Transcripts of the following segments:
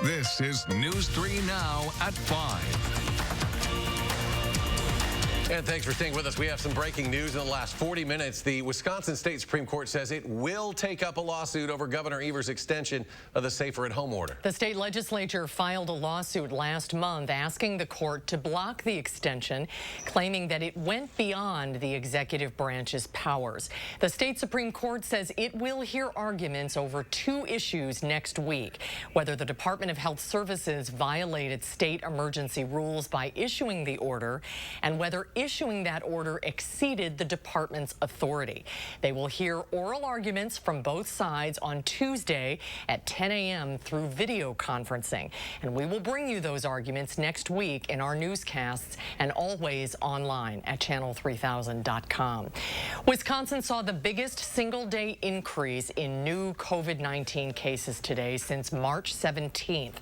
This is News 3 Now at 5. And thanks for staying with us. We have some breaking news in the last 40 minutes. The Wisconsin State Supreme Court says it will take up a lawsuit over Governor Evers' extension of the Safer at Home order. The state legislature filed a lawsuit last month asking the court to block the extension, claiming that it went beyond the executive branch's powers. The state Supreme Court says it will hear arguments over two issues next week: whether the Department of Health Services violated state emergency rules by issuing the order, and whether issuing that order exceeded the department's authority. They will hear oral arguments from both sides on Tuesday at 10 a.m. through video conferencing. And we will bring you those arguments next week in our newscasts and always online at channel3000.com. Wisconsin saw the biggest single-day increase in new COVID-19 cases today since March 17th.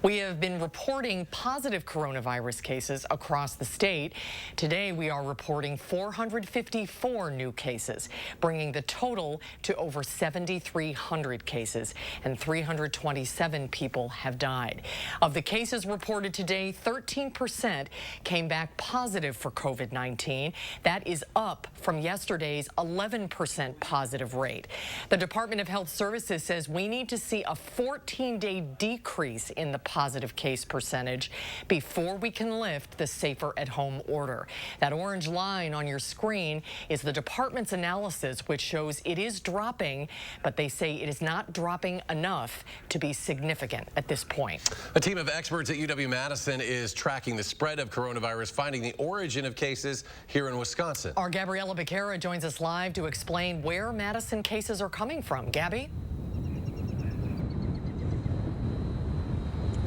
We have been reporting positive coronavirus cases across the state. Today, we are reporting 454 new cases, bringing the total to over 7,300 cases, and 327 people have died. Of the cases reported today, 13% came back positive for COVID-19. That is up from yesterday's 11% positive rate. The Department of Health Services says we need to see a 14-day decrease in the positive case percentage before we can lift the Safer at Home order. That orange line on your screen is the department's analysis, which shows it is dropping, but they say it is not dropping enough to be significant at this point. A team of experts at UW-Madison is tracking the spread of coronavirus, finding the origin of cases here in Wisconsin. Our Gabriella Becerra joins us live to explain where Madison cases are coming from. Gabby?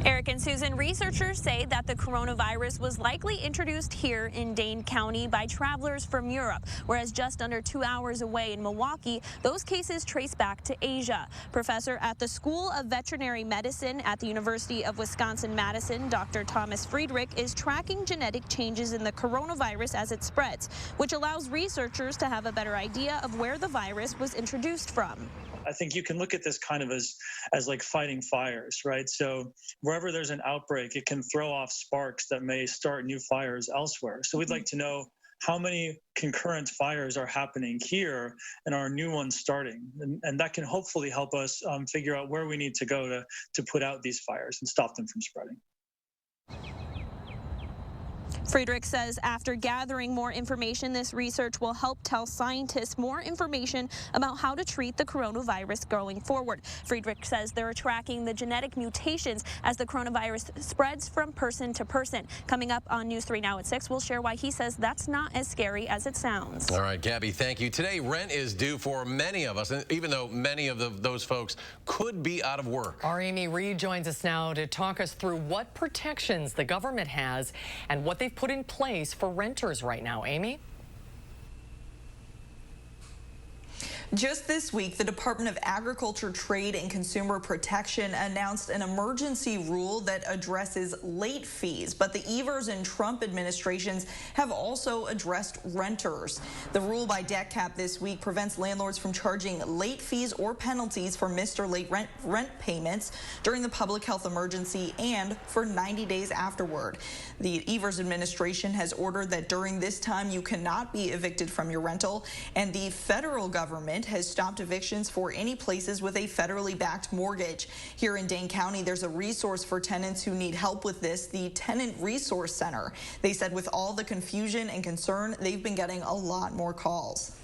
Eric and Susan, researchers say that the coronavirus was likely introduced here in Dane County by travelers from Europe, whereas just under 2 hours away in Milwaukee, those cases trace back to Asia. Professor at the School of Veterinary Medicine at the University of Wisconsin-Madison, Dr. Thomas Friedrich, is tracking genetic changes in the coronavirus as it spreads, which allows researchers to have a better idea of where the virus was introduced from. I think you can look at this kind of as like fighting fires, right? So wherever there's an outbreak, it can throw off sparks that may start new fires elsewhere. So we'd like to know how many concurrent fires are happening here and are new ones starting. And that can hopefully help us figure out where we need to go to put out these fires and stop them from spreading. Friedrich says after gathering more information, this research will help tell scientists more information about how to treat the coronavirus going forward. Friedrich says they're tracking the genetic mutations as the coronavirus spreads from person to person. Coming up on News 3 Now at 6, we'll share why he says that's not as scary as it sounds. All right, Gabby, thank you. Today, rent is due for many of us, and even though many of those folks could be out of work. Our Amy Reed joins us now to talk us through what protections the government has and what they've put in place for renters right now. Amy? Just this week, the Department of Agriculture, Trade, and Consumer Protection announced an emergency rule that addresses late fees, but the Evers and Trump administrations have also addressed renters. The rule by DECCAP this week prevents landlords from charging late fees or penalties for missed or late rent payments during the public health emergency and for 90 days afterward. The Evers administration has ordered that during this time you cannot be evicted from your rental, and the federal government has stopped evictions for any places with a federally backed mortgage. Here in Dane County, there's a resource for tenants who need help with this, the Tenant Resource Center. They said with all the confusion and concern, they've been getting a lot more calls.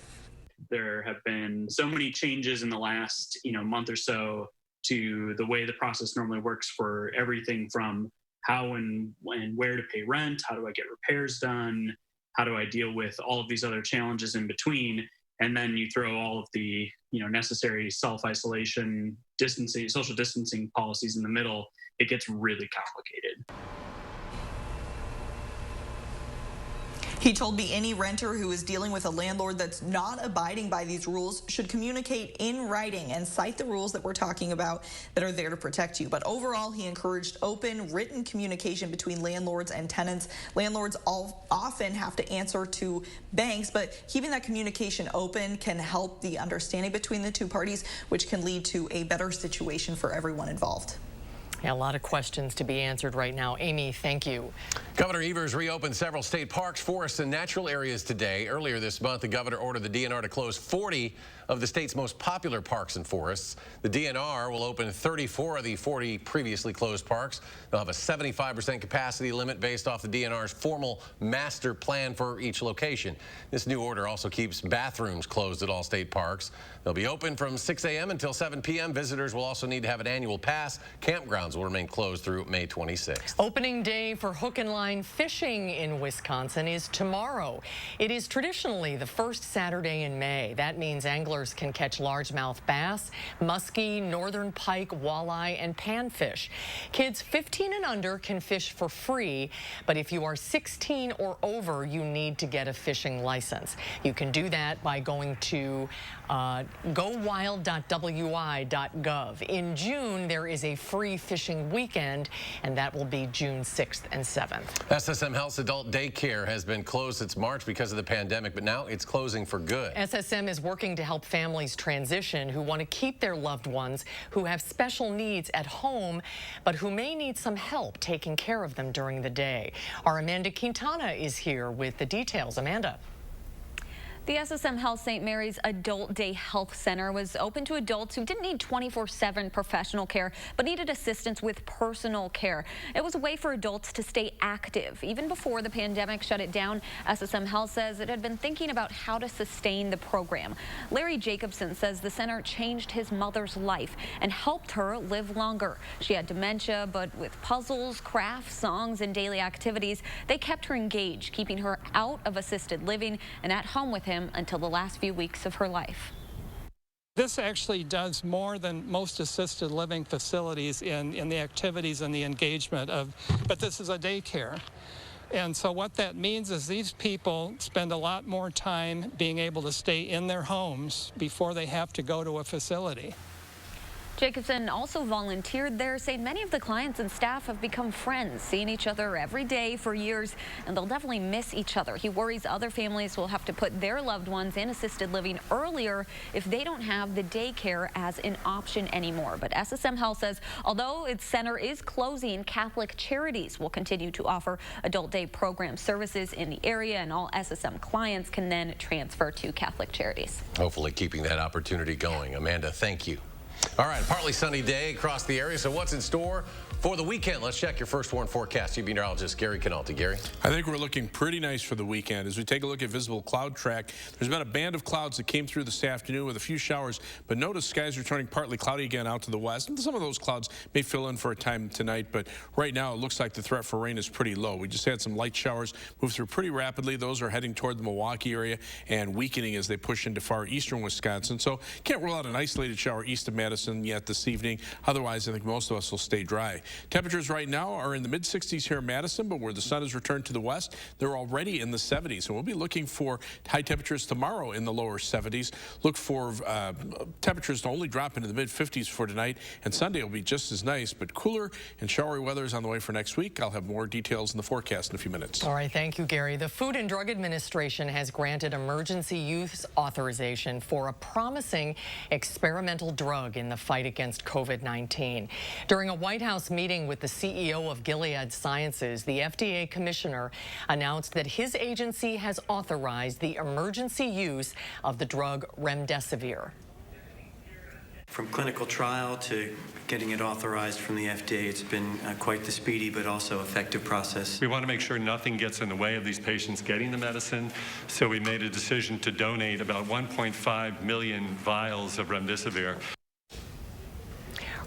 There have been so many changes in the last month or so to the way the process normally works for everything from how and where to pay rent, how do I get repairs done, how do I deal with all of these other challenges in between. And then you throw all of the necessary self-isolation, distancing, social distancing policies in the middle, it gets really complicated. He told me any renter who is dealing with a landlord that's not abiding by these rules should communicate in writing and cite the rules that we're talking about that are there to protect you. But overall, he encouraged open, written communication between landlords and tenants. Landlords often have to answer to banks, but keeping that communication open can help the understanding between the two parties, which can lead to a better situation for everyone involved. Yeah, a lot of questions to be answered right now. Amy, thank you. Governor Evers reopened several state parks, forests, and natural areas today. Earlier this month, the governor ordered the DNR to close 40 of the state's most popular parks and forests. The DNR will open 34 of the 40 previously closed parks. They'll have a 75% capacity limit based off the DNR's formal master plan for each location. This new order also keeps bathrooms closed at all state parks. They'll be open from 6 a.m. until 7 p.m. Visitors will also need to have an annual pass. Campgrounds will remain closed through May 26th. Opening day for hook and line fishing in Wisconsin is tomorrow. It is traditionally the first Saturday in May. That means anglers can catch largemouth bass, muskie, northern pike, walleye, and panfish. Kids 15 and under can fish for free, but if you are 16 or over, you need to get a fishing license. You can do that by going to gowild.wi.gov. In June, there is a free fishing weekend, and that will be June 6th and 7th. SSM Health's adult daycare has been closed since March because of the pandemic, but now it's closing for good. SSM is working to help families transition who want to keep their loved ones who have special needs at home, but who may need some help taking care of them during the day. Our Amanda Quintana is here with the details. Amanda. The SSM Health St. Mary's Adult Day Health Center was open to adults who didn't need 24/7 professional care, but needed assistance with personal care. It was a way for adults to stay active. Even before the pandemic shut it down, SSM Health says it had been thinking about how to sustain the program. Larry Jacobson says the center changed his mother's life and helped her live longer. She had dementia, but with puzzles, crafts, songs, and daily activities, they kept her engaged, keeping her out of assisted living and at home with him until the last few weeks of her life. This actually does more than most assisted living facilities in the activities and the engagement of, but this is a daycare. And so what that means is these people spend a lot more time being able to stay in their homes before they have to go to a facility. Jacobson also volunteered there, saying many of the clients and staff have become friends, seeing each other every day for years, and they'll definitely miss each other. He worries other families will have to put their loved ones in assisted living earlier if they don't have the daycare as an option anymore. But SSM Health says although its center is closing, Catholic Charities will continue to offer adult day program services in the area, and all SSM clients can then transfer to Catholic Charities. Hopefully keeping that opportunity going. Amanda, thank you. All right, partly sunny day across the area. So what's in store for the weekend? Let's check your first warn forecast. Chief Meteorologist Gary Canalti. Gary? I think we're looking pretty nice for the weekend. As we take a look at visible cloud track, there's been a band of clouds that came through this afternoon with a few showers, but notice skies are turning partly cloudy again out to the west. And some of those clouds may fill in for a time tonight, but right now it looks like the threat for rain is pretty low. We just had some light showers move through pretty rapidly. Those are heading toward the Milwaukee area and weakening as they push into far eastern Wisconsin. So can't rule out an isolated shower east of Madison yet this evening. Otherwise, I think most of us will stay dry. Temperatures right now are in the mid-60s here in Madison, but where the sun has returned to the west, they're already in the 70s. And we'll be looking for high temperatures tomorrow in the lower 70s. Look for temperatures to only drop into the mid-50s for tonight, and Sunday will be just as nice, but cooler and showery weather is on the way for next week. I'll have more details in the forecast in a few minutes. All right, thank you, Gary. The Food and Drug Administration has granted emergency use authorization for a promising experimental drug in the fight against COVID-19. During a White House meeting with the CEO of Gilead Sciences, the FDA commissioner announced that his agency has authorized the emergency use of the drug remdesivir. From clinical trial to getting it authorized from the FDA, it's been quite the speedy but also effective process. We want to make sure nothing gets in the way of these patients getting the medicine, so we made a decision to donate about 1.5 million vials of remdesivir.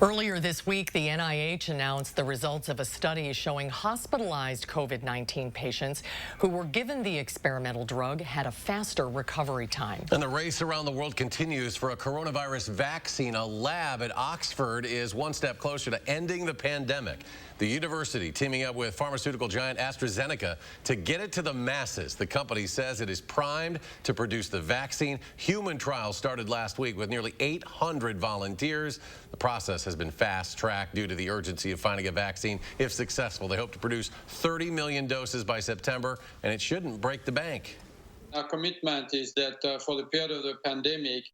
Earlier this week, the NIH announced the results of a study showing hospitalized COVID-19 patients who were given the experimental drug had a faster recovery time. And the race around the world continues for a coronavirus vaccine. A lab at Oxford is one step closer to ending the pandemic. The university teaming up with pharmaceutical giant AstraZeneca to get it to the masses. The company says it is primed to produce the vaccine. Human trials started last week with nearly 800 volunteers. The process has been fast-tracked due to the urgency of finding a vaccine. If successful, they hope to produce 30 million doses by September, and it shouldn't break the bank. Our commitment is that for the period of the pandemic,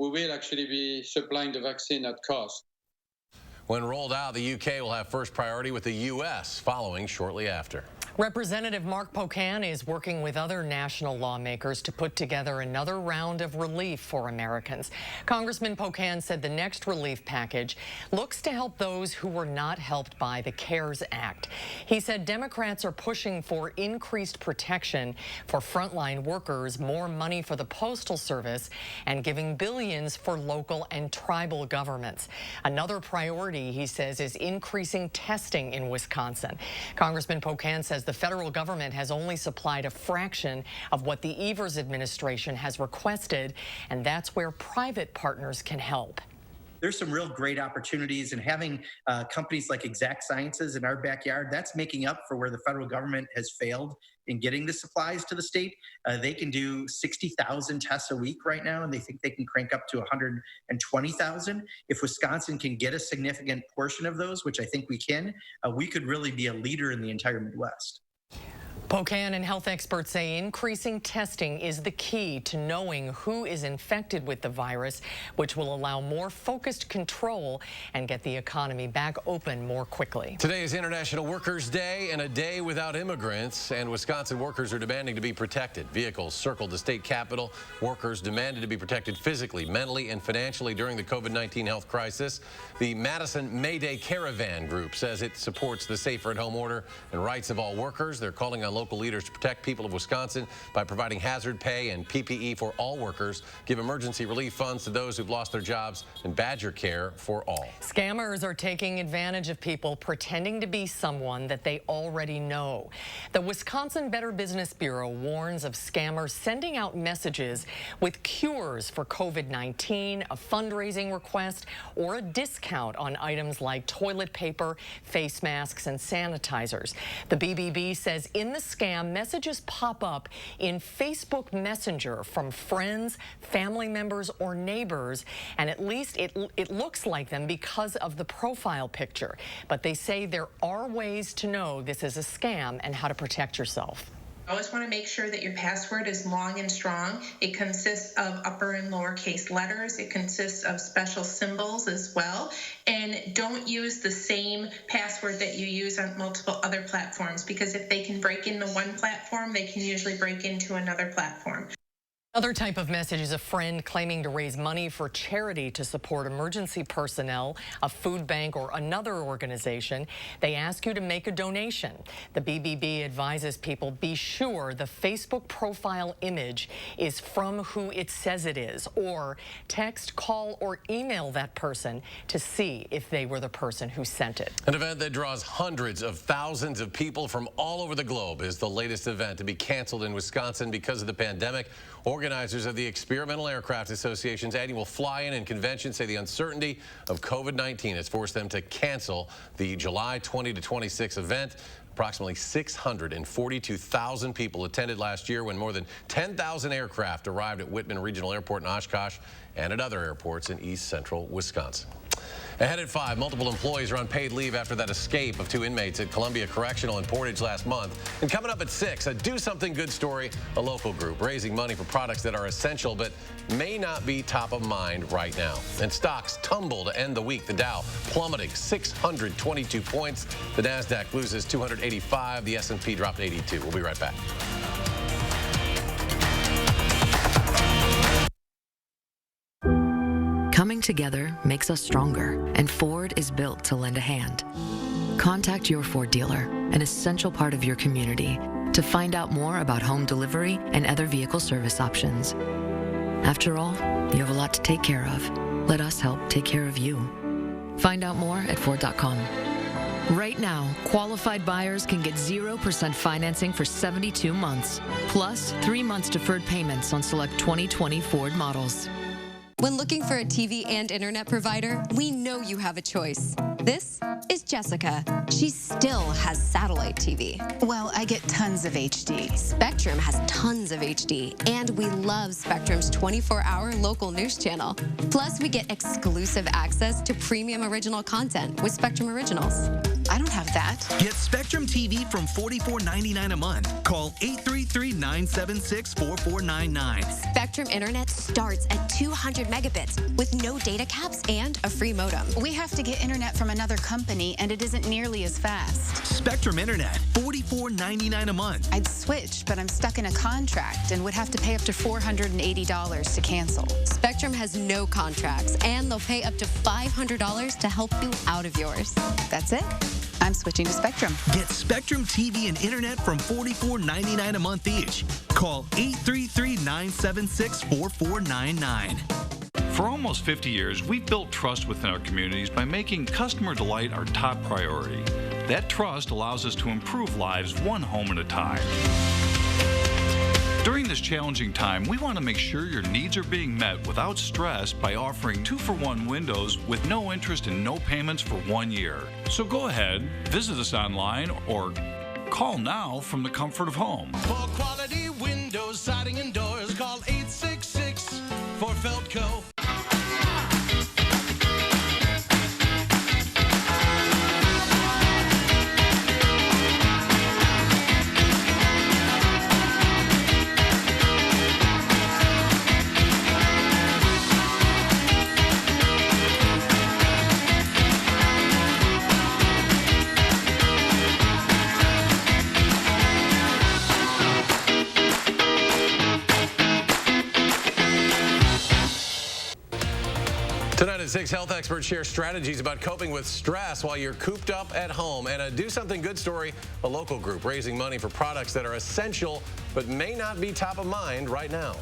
we will actually be supplying the vaccine at cost. When rolled out, the UK will have first priority with the U.S. following shortly after. Representative Mark Pocan is working with other national lawmakers to put together another round of relief for Americans. Congressman Pocan said the next relief package looks to help those who were not helped by the CARES Act. He said Democrats are pushing for increased protection for frontline workers, more money for the Postal Service, and giving billions for local and tribal governments. Another priority, he says, is increasing testing in Wisconsin. Congressman Pocan says the federal government has only supplied a fraction of what the Evers administration has requested, and that's where private partners can help. There's some real great opportunities, and having companies like Exact Sciences in our backyard, that's making up for where the federal government has failed in getting the supplies to the state. They can do 60,000 tests a week right now, and they think they can crank up to 120,000. If Wisconsin can get a significant portion of those, which I think we can, we could really be a leader in the entire Midwest. Pocan and health experts say increasing testing is the key to knowing who is infected with the virus, which will allow more focused control and get the economy back open more quickly. Today is International Workers' Day and a day without immigrants, and Wisconsin workers are demanding to be protected. Vehicles circled the state capitol. Workers demanded to be protected physically, mentally, and financially during the COVID-19 health crisis. The Madison May Day Caravan Group says it supports the safer at home order and rights of all workers. They're calling on local leaders to protect people of Wisconsin by providing hazard pay and PPE for all workers, give emergency relief funds to those who've lost their jobs, and Badger Care for all. Scammers are taking advantage of people pretending to be someone that they already know. The Wisconsin Better Business Bureau warns of scammers sending out messages with cures for COVID-19, a fundraising request, or a discount on items like toilet paper, face masks, and sanitizers. The BBB says in the scam, messages pop up in Facebook Messenger from friends, family members, or neighbors, and at least it looks like them because of the profile picture. But they say there are ways to know this is a scam and how to protect yourself. You always want to make sure that your password is long and strong. It consists of upper and lowercase letters. It consists of special symbols as well. And don't use the same password that you use on multiple other platforms, because if they can break into one platform, they can usually break into another platform. Another type of message is a friend claiming to raise money for charity to support emergency personnel, a food bank, or another organization. They ask you to make a donation. The BBB advises people be sure the Facebook profile image is from who it says it is, or text, call, or email that person to see if they were the person who sent it. An event that draws hundreds of thousands of people from all over the globe is the latest event to be canceled in Wisconsin because of the pandemic. Organizers of the Experimental Aircraft Association's annual fly-in and convention say the uncertainty of COVID-19 has forced them to cancel the July 20 to 26 event. Approximately 642,000 people attended last year when more than 10,000 aircraft arrived at Whitman Regional Airport in Oshkosh and at other airports in east central Wisconsin. Ahead at 5, multiple employees are on paid leave after that escape of 2 inmates at Columbia Correctional in Portage last month. And coming up at 6, a Do Something Good story, a local group raising money for products that are essential but may not be top of mind right now. And stocks tumble to end the week. The Dow plummeting 622 points. The NASDAQ loses 285. The S&P dropped 82. We'll be right back. Coming together makes us stronger, and Ford is built to lend a hand. Contact your Ford dealer, an essential part of your community, to find out more about home delivery and other vehicle service options. After all, you have a lot to take care of. Let us help take care of you. Find out more at Ford.com. Right now, qualified buyers can get 0% financing for 72 months, plus 3 months deferred payments on select 2020 Ford models. When looking for a TV and internet provider, we know you have a choice. This is Jessica. She still has satellite TV. Well, I get tons of HD. Spectrum has tons of HD, and we love Spectrum's 24-hour local news channel. Plus, we get exclusive access to premium original content with Spectrum Originals. I don't have that. Get Spectrum TV from $44.99 a month. Call 833-976-4499. Spectrum Internet starts at $250 200 megabits with no data caps and a free modem. We have to get internet from another company, and it isn't nearly as fast. Spectrum Internet, $44.99 a month. I'd switch, but I'm stuck in a contract and would have to pay up to $480 to cancel. Spectrum has no contracts, and they'll pay up to $500 to help you out of yours. That's it. I'm switching to Spectrum. Get Spectrum TV and Internet from $44.99 a month each. Call 833-976-4499. For almost 50 years, we've built trust within our communities by making customer delight our top priority. That trust allows us to improve lives one home at a time. During this challenging time, we want to make sure your needs are being met without stress by offering 2-for-1 windows with no interest and no payments for 1 year. So go ahead, visit us online, or call now from the comfort of home. For quality windows, siding, and doors, call 866 for Feldco. Tonight at 6, health experts share strategies about coping with stress while you're cooped up at home. And a Do Something Good story, a local group raising money for products that are essential but may not be top of mind right now.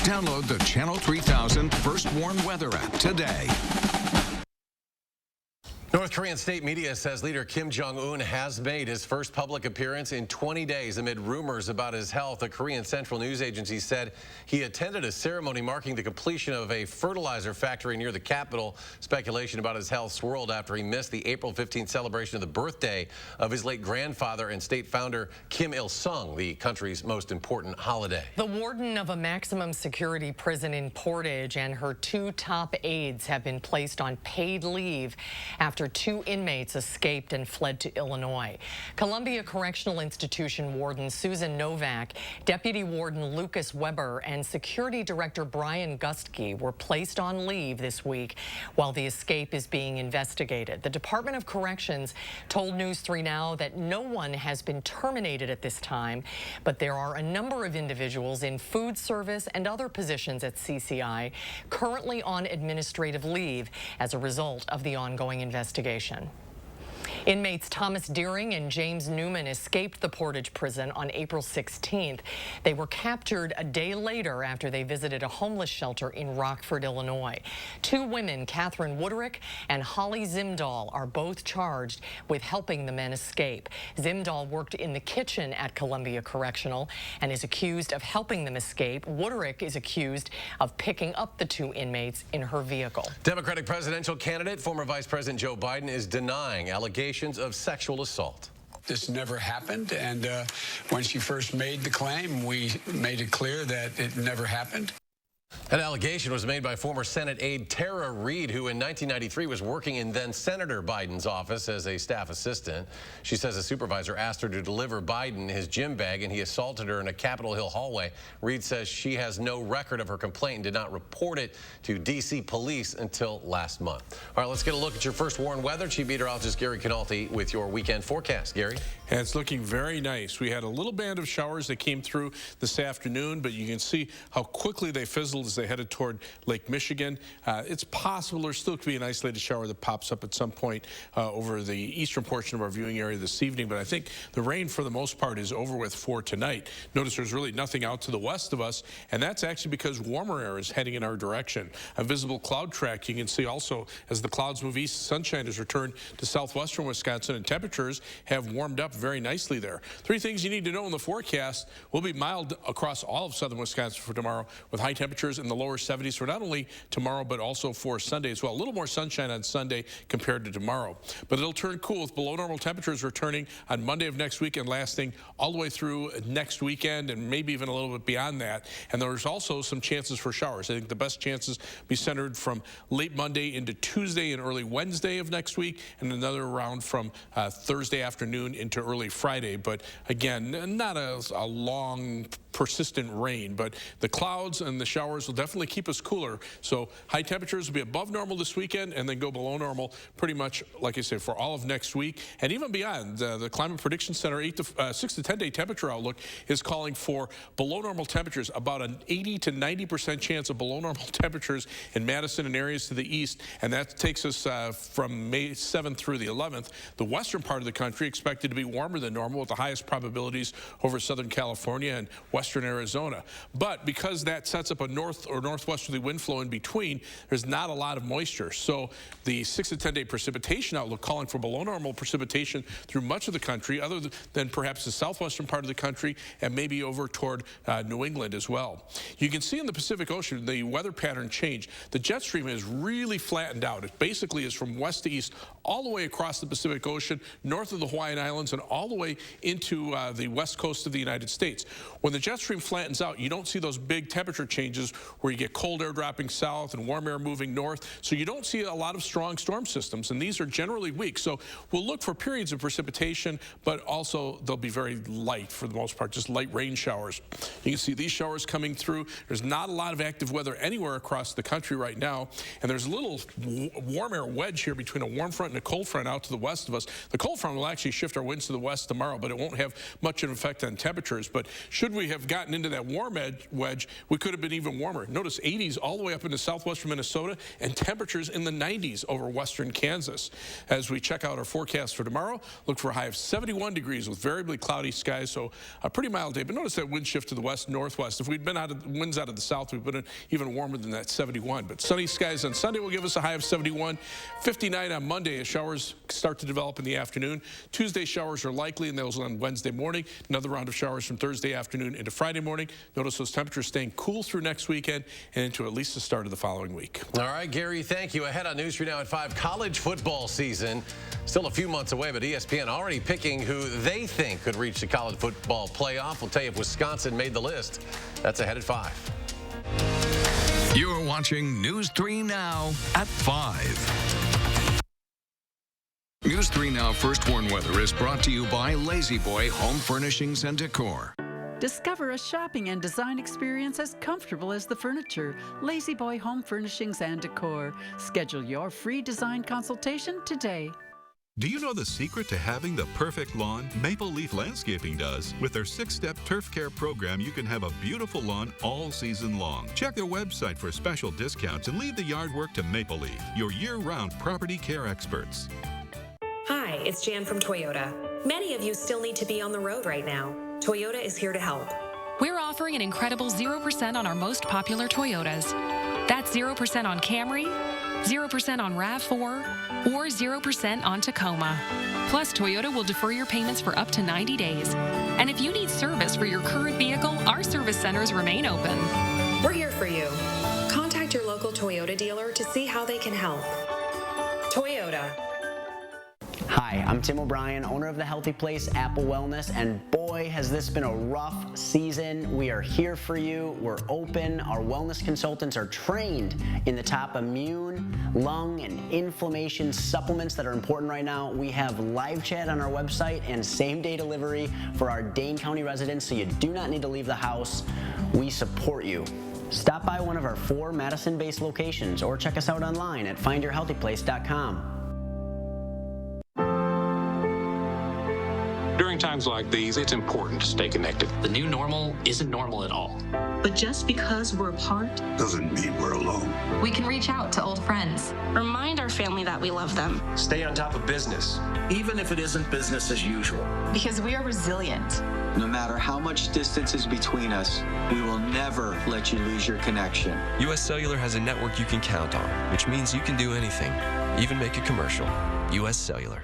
Download the Channel 3000 First Warn Weather app today. North Korean state media says leader Kim Jong-un has made his first public appearance in 20 days amid rumors about his health. A Korean Central News Agency said he attended a ceremony marking the completion of a fertilizer factory near the capital. Speculation about his health swirled after he missed the April 15th celebration of the birthday of his late grandfather and state founder Kim Il-sung, the country's most important holiday. The warden of a maximum security prison in Portage and her 2 top aides have been placed on paid leave after 2 inmates escaped and fled to Illinois. Columbia Correctional Institution Warden Susan Novak, Deputy Warden Lucas Weber, and Security Director Brian Gustke were placed on leave this week while the escape is being investigated. The Department of Corrections told News 3 Now that no one has been terminated at this time, but there are a number of individuals in food service and other positions at CCI currently on administrative leave as a result of the ongoing investigation. Inmates Thomas Deering and James Newman escaped the Portage prison on April 16th. They were captured a day later after they visited a homeless shelter in Rockford, Illinois. 2 women, Catherine Wooderick and Holly Zimdahl, are both charged with helping the men escape. Zimdahl worked in the kitchen at Columbia Correctional and is accused of helping them escape. Wooderick is accused of picking up the 2 inmates in her vehicle. Democratic presidential candidate, former Vice President Joe Biden, is denying allegations of sexual assault. This never happened, and when she first made the claim, we made it clear that it never happened. An allegation was made by former Senate aide Tara Reid, who in 1993 was working in then-Senator Biden's office as a staff assistant. She says a supervisor asked her to deliver Biden his gym bag, and he assaulted her in a Capitol Hill hallway. Reid says she has no record of her complaint and did not report it to D.C. police until last month. All right, let's get a look at your first warn weather. Chief Meteorologist Gary Canalti with your weekend forecast. Gary? And it's looking very nice. We had a little band of showers that came through this afternoon, but you can see how quickly they fizzled as they headed toward Lake Michigan. It's possible there still could be an isolated shower that pops up at some point over the eastern portion of our viewing area this evening, but I think the rain for the most part is over with for tonight. Notice there's really nothing out to the west of us, and that's actually because warmer air is heading in our direction. A visible cloud track, you can see also as the clouds move east, sunshine has returned to southwestern Wisconsin, and temperatures have warmed up very nicely there. 3 things you need to know in the forecast. Will be mild across all of southern Wisconsin for tomorrow with high temperatures in in the lower 70s for not only tomorrow, but also for Sunday as well. A little more sunshine on Sunday compared to tomorrow. But it'll turn cool with below normal temperatures returning on Monday of next week and lasting all the way through next weekend and maybe even a little bit beyond that. And there's also some chances for showers. I think the best chances be centered from late Monday into Tuesday and early Wednesday of next week, and another round from Thursday afternoon into early Friday. But again, not a long, persistent rain, but the clouds and the showers will definitely keep us cooler. So high temperatures will be above normal this weekend and then go below normal pretty much, like I said, for all of next week and even beyond. The Climate Prediction Center 6 to 10 day temperature outlook is calling for below normal temperatures, about an 80 to 90% chance of below normal temperatures in Madison and areas to the east, and that takes us from May 7th through the 11th. The western part of the country expected to be warmer than normal with the highest probabilities over Southern California and western Arizona. But because that sets up a north or northwesterly wind flow in between, there's not a lot of moisture. So the 6 to 10 day precipitation outlook calling for below normal precipitation through much of the country, other than perhaps the southwestern part of the country and maybe over toward New England as well. You can see in the Pacific Ocean the weather pattern change. The jet stream is really flattened out. It basically is from west to east all the way across the Pacific Ocean, north of the Hawaiian Islands, and all the way into the west coast of the United States. When the jet stream flattens out, you don't see those big temperature changes where you get cold air dropping south and warm air moving north. So you don't see a lot of strong storm systems, and these are generally weak. So we'll look for periods of precipitation, but also they'll be very light for the most part, just light rain showers. You can see these showers coming through. There's not a lot of active weather anywhere across the country right now, and there's a little warm air wedge here between a warm front and a cold front out to the west of us. The cold front will actually shift our winds to the west tomorrow, but it won't have much of an effect on temperatures. But should we have gotten into that warm wedge, we could have been even warmer. Notice 80s all the way up into southwestern Minnesota and temperatures in the 90s over western Kansas. As we check out our forecast for tomorrow, look for a high of 71 degrees with variably cloudy skies, so a pretty mild day. But notice that wind shift to the west northwest. If we'd been winds out of the south, we'd been even warmer than that 71. But sunny skies on Sunday will give us a high of 71. 59 on Monday as showers start to develop in the afternoon. Tuesday showers are likely, and those on Wednesday morning. Another round of showers from Thursday afternoon into Friday morning. Notice those temperatures staying cool through next weekend and into at least the start of the following week. All right, Gary, thank you. Ahead on News 3 Now at 5, college football season. Still a few months away, but ESPN already picking who they think could reach the college football playoff. We'll tell you if Wisconsin made the list. That's ahead at 5. You're watching News 3 Now at 5. News 3 Now First Warn Weather is brought to you by Lazy Boy Home Furnishings and Decor. Discover a shopping and design experience as comfortable as the furniture. Lazy Boy Home Furnishings and Decor. Schedule your free design consultation today. Do you know the secret to having the perfect lawn? Maple Leaf Landscaping does. With their 6-step turf care program, you can have a beautiful lawn all season long. Check their website for special discounts and leave the yard work to Maple Leaf, your year-round property care experts. Hi, it's Jan from Toyota. Many of you still need to be on the road right now. Toyota is here to help. We're offering an incredible 0% on our most popular Toyotas. That's 0% on Camry, 0% on RAV4, or 0% on Tacoma. Plus, Toyota will defer your payments for up to 90 days. And if you need service for your current vehicle, our service centers remain open. We're here for you. Contact your local Toyota dealer to see how they can help. Toyota. Hi, I'm Tim O'Brien, owner of The Healthy Place Apple Wellness, and boy, has this been a rough season. We are here for you. We're open. Our wellness consultants are trained in the top immune, lung, and inflammation supplements that are important right now. We have live chat on our website and same-day delivery for our Dane County residents, so you do not need to leave the house. We support you. Stop by one of our 4 Madison-based locations or check us out online at findyourhealthyplace.com. During times like these, it's important to stay connected. The new normal isn't normal at all. But just because we're apart doesn't mean we're alone. We can reach out to old friends. Remind our family that we love them. Stay on top of business. Even if it isn't business as usual. Because we are resilient. No matter how much distance is between us, we will never let you lose your connection. US Cellular has a network you can count on, which means you can do anything, even make a commercial. US Cellular.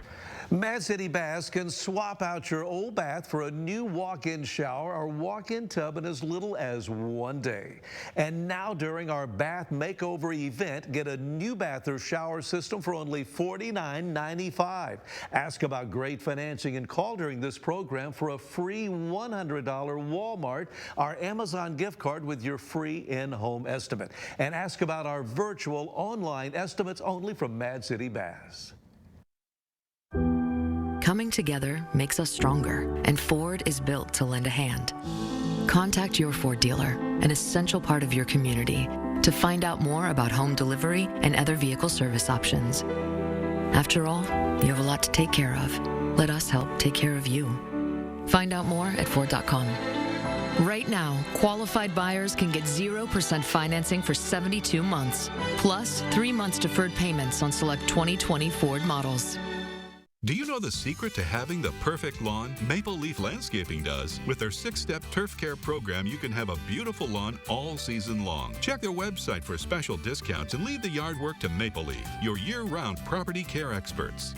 Mad City Baths can swap out your old bath for a new walk-in shower or walk-in tub in as little as 1 day. And now during our bath makeover event, get a new bath or shower system for only $49.95. Ask about great financing and call during this program for a free $100 Walmart or Amazon gift card with your free in-home estimate. And ask about our virtual online estimates only from Mad City Baths. Coming together makes us stronger, and Ford is built to lend a hand. Contact your Ford dealer, an essential part of your community, to find out more about home delivery and other vehicle service options. After all, you have a lot to take care of. Let us help take care of you. Find out more at Ford.com. Right now, qualified buyers can get 0% financing for 72 months, plus 3 months deferred payments on select 2020 Ford models. Do you know the secret to having the perfect lawn? Maple Leaf Landscaping does. With their 6-step turf care program, you can have a beautiful lawn all season long. Check their website for special discounts and leave the yard work to Maple Leaf, your year-round property care experts.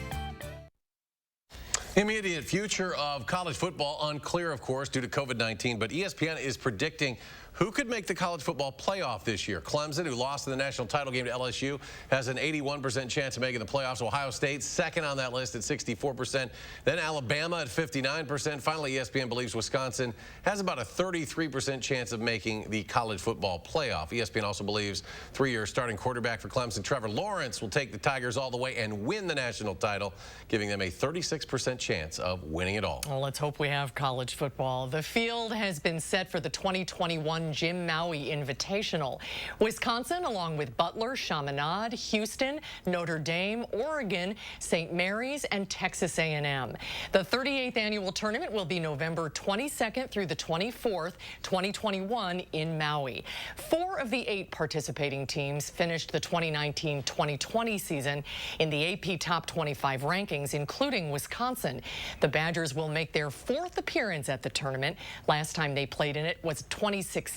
Immediate future of college football unclear, of course, due to COVID-19, but ESPN is predicting who could make the college football playoff this year. Clemson, who lost in the national title game to LSU, has an 81% chance of making the playoffs. Ohio State, second on that list at 64%. Then Alabama at 59%. Finally, ESPN believes Wisconsin has about a 33% chance of making the college football playoff. ESPN also believes 3-year starting quarterback for Clemson, Trevor Lawrence, will take the Tigers all the way and win the national title, giving them a 36% chance of winning it all. Well, let's hope we have college football. The field has been set for the 2021 Jim Maui Invitational. Wisconsin, along with Butler, Chaminade, Houston, Notre Dame, Oregon, St. Mary's, and Texas A&M. The 38th annual tournament will be November 22nd through the 24th, 2021 in Maui. 4 of the 8 participating teams finished the 2019-2020 season in the AP Top 25 rankings, including Wisconsin. The Badgers will make their 4th appearance at the tournament. Last time they played in it was 2016,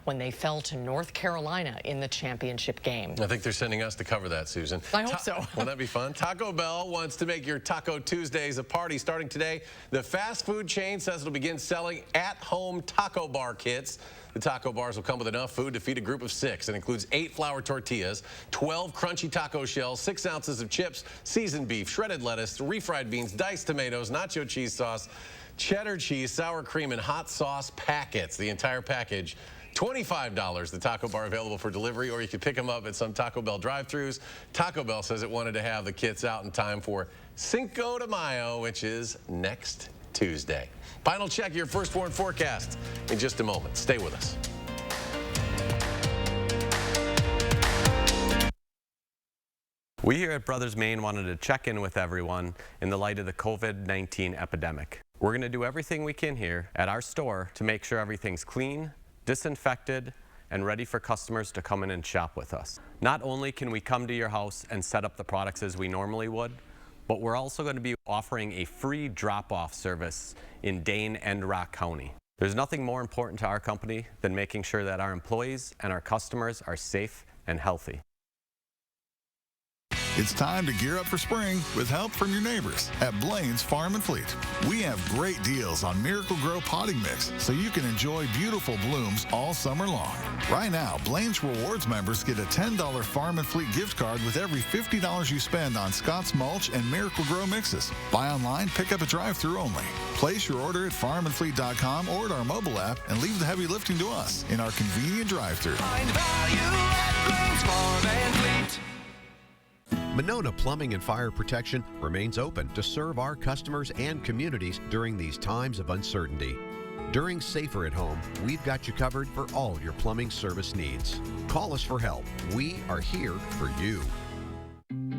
when they fell to North Carolina in the championship game. I think they're sending us to cover that, Susan. I hope so. Won't that be fun? Taco Bell wants to make your Taco Tuesdays a party starting today. The fast food chain says it'll begin selling at-home taco bar kits. The taco bars will come with enough food to feed a group of 6. It includes 8 flour tortillas, 12 crunchy taco shells, 6 ounces of chips, seasoned beef, shredded lettuce, refried beans, diced tomatoes, nacho cheese sauce, cheddar cheese, sour cream, and hot sauce packets. The entire package, $25. The taco bar available for delivery, or you can pick them up at some Taco Bell drive-thrus. Taco Bell says it wanted to have the kits out in time for Cinco de Mayo, which is next Tuesday. Final check of your first warn forecast in just a moment. Stay with us. We here at Brothers Maine wanted to check in with everyone in the light of the COVID-19 epidemic. We're going to do everything we can here at our store to make sure everything's clean, disinfected, and ready for customers to come in and shop with us. Not only can we come to your house and set up the products as we normally would, but we're also going to be offering a free drop-off service in Dane and Rock County. There's nothing more important to our company than making sure that our employees and our customers are safe and healthy. It's time to gear up for spring with help from your neighbors at Blaine's Farm and Fleet. We have great deals on Miracle Grow potting mix so you can enjoy beautiful blooms all summer long. Right now, Blaine's Rewards members get a $10 Farm and Fleet gift card with every $50 you spend on Scott's Mulch and Miracle Grow mixes. Buy online, pick up at drive-thru only. Place your order at farmandfleet.com or at our mobile app and leave the heavy lifting to us in our convenient drive-thru. Find value at Blaine's Farm and Fleet. Monona Plumbing and Fire Protection remains open to serve our customers and communities during these times of uncertainty. During Safer at Home, we've got you covered for all your plumbing service needs. Call us for help. We are here for you.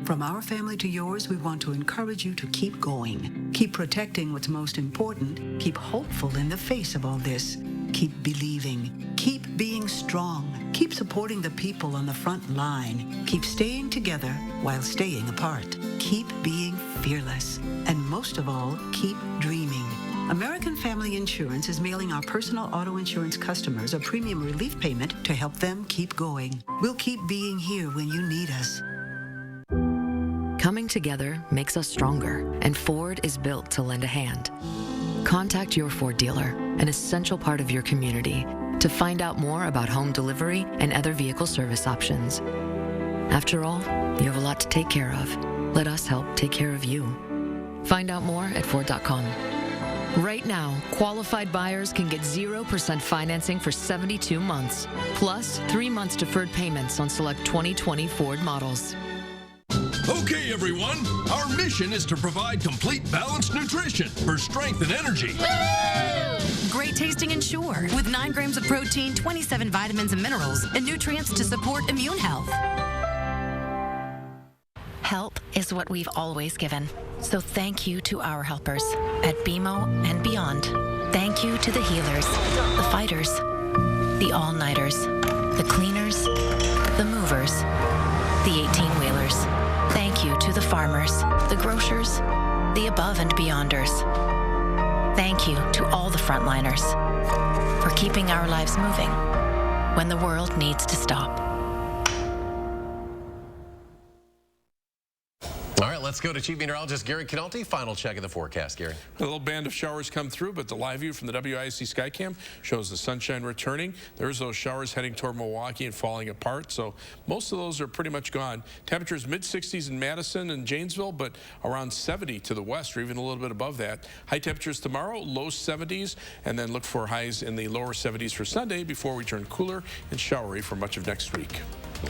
From our family to yours, we want to encourage you to keep going. Keep protecting what's most important. Keep hopeful in the face of all this. Keep believing. Keep being strong. Keep supporting the people on the front line. Keep staying together while staying apart. Keep being fearless. And most of all, keep dreaming. American Family Insurance is mailing our personal auto insurance customers a premium relief payment to help them keep going. We'll keep being here when you need us. Coming together makes us stronger, and Ford is built to lend a hand. Contact your Ford dealer, an essential part of your community, to find out more about home delivery and other vehicle service options. After all, you have a lot to take care of. Let us help take care of you. Find out more at Ford.com. Right now, qualified buyers can get 0% financing for 72 months, plus 3 months deferred payments on select 2020 Ford models. Okay, everyone, our mission is to provide complete balanced nutrition for strength and energy. Great tasting Ensure with 9 grams of protein, 27 vitamins and minerals, and nutrients to support immune health. Help is what we've always given. So thank you to our helpers at BMO and beyond. Thank you to the healers, the fighters, the all-nighters, the cleaners, the movers, the 18-wheelers. Thank you to the farmers, the grocers, the above and beyonders. Thank you to all the frontliners for keeping our lives moving when the world needs to stop. All right, let's go to Chief Meteorologist Gary Canalti. Final check of the forecast, Gary. A little band of showers come through, but the live view from the WIC Skycam shows the sunshine returning. There's those showers heading toward Milwaukee and falling apart, so most of those are pretty much gone. Temperatures mid-60s in Madison and Janesville, but around 70 to the west, or even a little bit above that. High temperatures tomorrow, low 70s, and then look for highs in the lower 70s for Sunday before we turn cooler and showery for much of next week.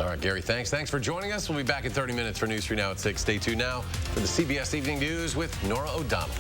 All right, Gary, thanks. Thanks for joining us. We'll be back in 30 minutes for News 3 Now at 6. Stay tuned now for the CBS Evening News with Nora O'Donnell.